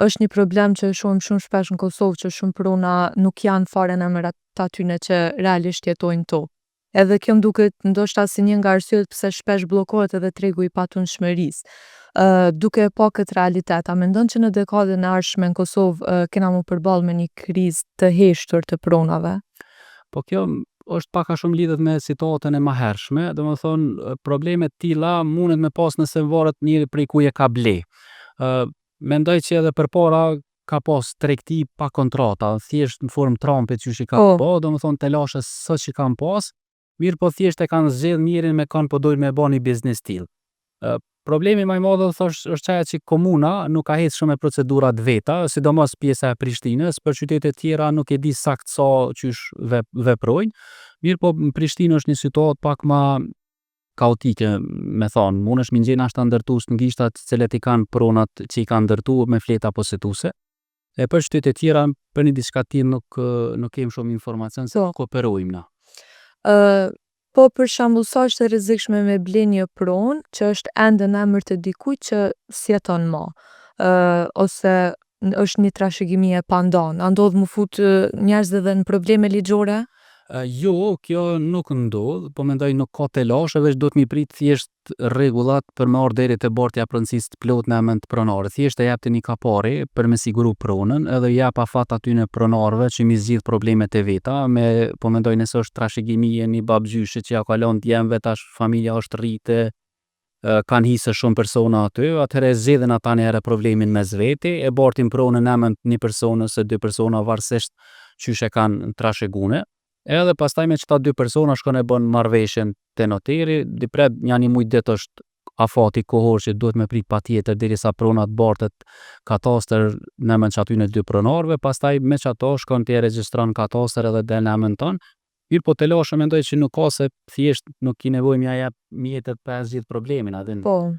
është një problem që shohim shumë shpesh në Kosovë që shumë prona nuk janë fare në emërat të atyne që realisht jetojnë to. Edhe kjo m'duket ndoshta si një nga arsyet pse shpesh bllokohet edhe tregu i patundshmërisë. Duke e pa këtë realitet, a mendon që në dekadën e ardhshme në Kosovë kena mu përballë me një krizë të heshtur të pronave? Po kjo është pak a shumë lidhet me situatën e mahershme, domethënë probleme t'tilla munet me pas nëse varet njëri prej ku e ka ble. Mendoj që edhe përpara ka pas tregti pa kontrata, thjesht në formë trampe qysh i ka Po, po, domethënë telashe sot që kanë pas, mirë po thjesht e kanë zgjedh njërin me kanë po dojnë me ba një biznes t'tillë. Problemi më i madh është çaja që komuna nuk ka ecë shumë me procedurat veta, sidomos pjesa e Prishtinës, për qytetet tjera nuk e di sakt sa qysh veprojnë. Mirë po në Prishtinë është një situatë pak ma kaotike, me thonë, munësh mi nxjerr nashta ndërtues në gishtat të cilët i kanë pronat që i kanë ndërtu me fleta posetuse. E për qytetet tjera për një diçka tillë nuk kemi shumë informacion se po. kooperojmë na. Po për shembull sa është e rrezikshme me ble një pronë që është ende në emër të dikujt që s'jeton më. Ose është një trashëgimi e pandan. A ndodh mu fut njerëz edhe në probleme ligjore? Jo, kjo nuk ndodh, po mendoj nuk ka telashe, veç duhet mi prit thjesht rregullat për me ardh deri te bortja e pronësisë të plot në emën të pronarit. Thjesht e jep një kapari për me siguru pronën, edhe jep afat atyne pronarëve që mi zgjidh problemet e veta, po mendoj nëse është trashëgimi e një babgjyshe që ja ka lënë djemve tash familja është rrite, kanë hise shumë persona aty, atëherë e zgjedhin ata njëherë problemin mes veti, e bartin pronën në emën të një persone ose dy persona varësisht qysh e kanë trashëgune. Edhe pastaj me qëta dy persona shkon e bën marrëveshjen te noteri, dipret një muj ditë është afati kohor që duhet me prit patjetër derisa prona të bartet katastër në emën që atyne dy pronarëve, pastaj me qato shkon t'i regjistron katastër edhe del në emën tonë. Mirë po telashe mendoj që nuk ka se thjesht nuk ki nevojë mi ja jep mjetet për zgjidh problemin, a din. Po,